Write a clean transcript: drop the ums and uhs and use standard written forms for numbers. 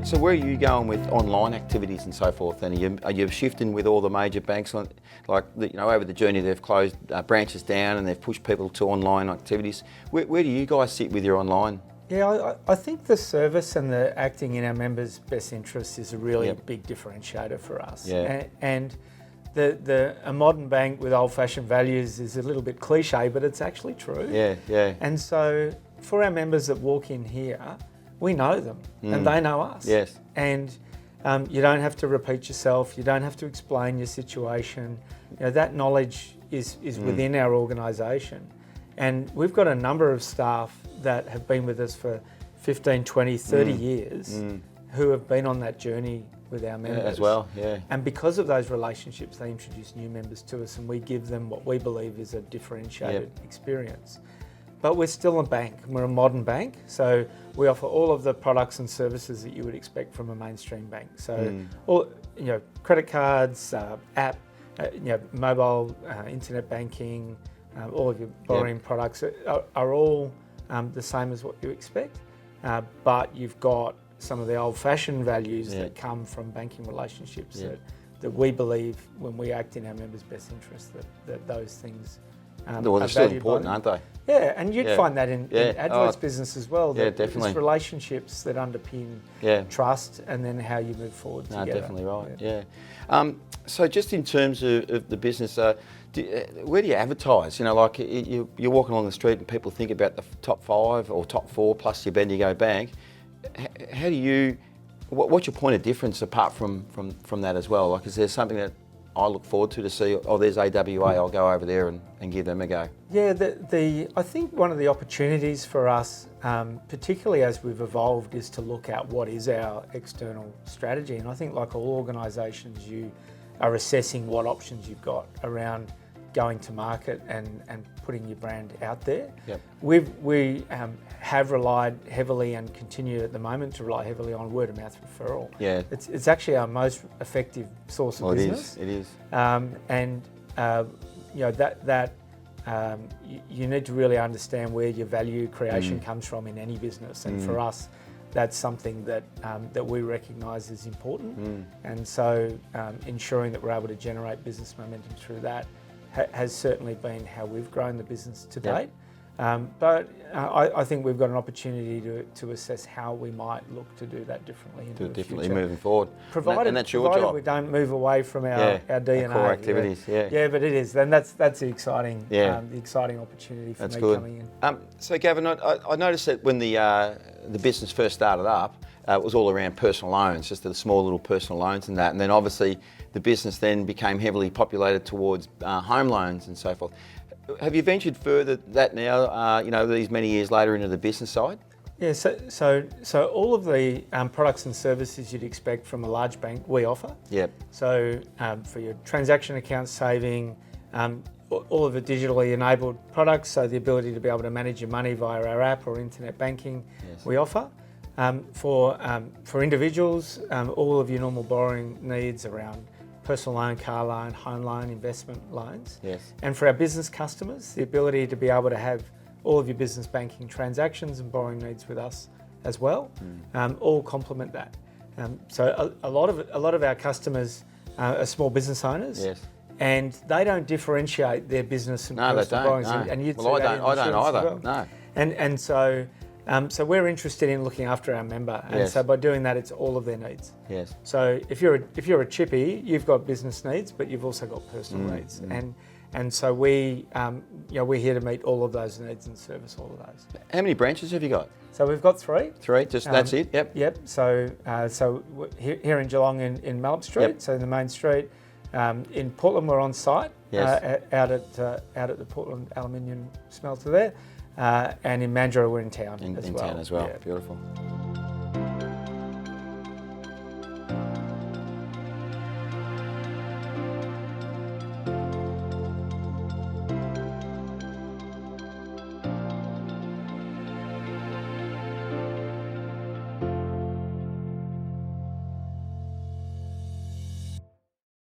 So where are you going with online activities and so forth? And are you shifting with all the major banks on, over the journey they've closed branches down and they've pushed people to online activities? Where do you guys sit with your online? Yeah, I think the service and the acting in our members' best interests is a really big differentiator for us. Yeah. And a modern bank with old-fashioned values is a little bit cliche, but it's actually true. Yeah. And so for our members that walk in here, we know them and they know us. Yes. And you don't have to repeat yourself. You don't have to explain your situation. That knowledge is within our organisation. And we've got a number of staff that have been with us for 15, 20, 30 years who have been on that journey with our members. As well, yeah. And because of those relationships, they introduce new members to us and we give them what we believe is a differentiated experience. But we're still a bank. We're a modern bank, so we offer all of the products and services that you would expect from a mainstream bank. So, all credit cards, app, mobile, internet banking, all of your borrowing products are all the same as what you expect. But you've got some of the old-fashioned values that come from banking relationships that we believe, when we act in our members' best interest, that those things. They're still important, aren't they? Yeah, and you'd find that in Adroit's business as well. Yeah, definitely. It's relationships that underpin trust and then how you move forward together. No, definitely right, yeah. So just in terms of the business, where do you advertise? You're walking along the street and people think about the top 5 or top 4 plus your Bendigo Bank. How do you, what's your point of difference apart from that as well? Is there something that I look forward to see, there's AWA, I'll go over there and give them a go? Yeah, I think one of the opportunities for us, particularly as we've evolved, is to look at what is our external strategy. And I think like all organisations, you are assessing what options you've got around going to market and putting your brand out there. Yep. We have relied heavily and continue at the moment to rely heavily on word of mouth referral. Yeah. It's actually our most effective source of business. It is. You need to really understand where your value creation comes from in any business, and for us, that's something that we recognise is important. And so ensuring that we're able to generate business momentum through that has certainly been how we've grown the business to date. But I think we've got an opportunity to assess how we might look to do that differently in the future. Moving forward. Provided that's your job. We don't move away from our DNA. Our core activities, Yeah, but it is. Then that's the exciting opportunity for me coming in. So Gavin, I noticed that when the business first started up, it was all around personal loans, just the small little personal loans and that. And then obviously the business then became heavily populated towards home loans and so forth. Have you ventured further that now, these many years later, into the business side? Yeah, so all of the products and services you'd expect from a large bank, we offer. Yep. So for your transaction account saving, all of the digitally enabled products, so the ability to be able to manage your money via our app or internet banking, we offer. For individuals, all of your normal borrowing needs around personal loan, car loan, home loan, investment loans. Yes. And for our business customers, the ability to be able to have all of your business banking transactions and borrowing needs with us as well, all complement that. So a lot of our customers are small business owners. Yes. And they don't differentiate their business and personal borrowings. No. And you'd I don't either. well. No. And so we're interested in looking after our member, and so by doing that, it's all of their needs. Yes. So if you're a chippy, you've got business needs, but you've also got personal needs, and so we're here to meet all of those needs and service all of those. How many branches have you got? So we've got 3. 3, that's it. Yep. Yep. So here in Geelong in Mallup Street, so in the main street. In Portland, we're on site out at the Portland aluminium smelter there. And in Mandurah, we're in town as well. Yeah. Beautiful.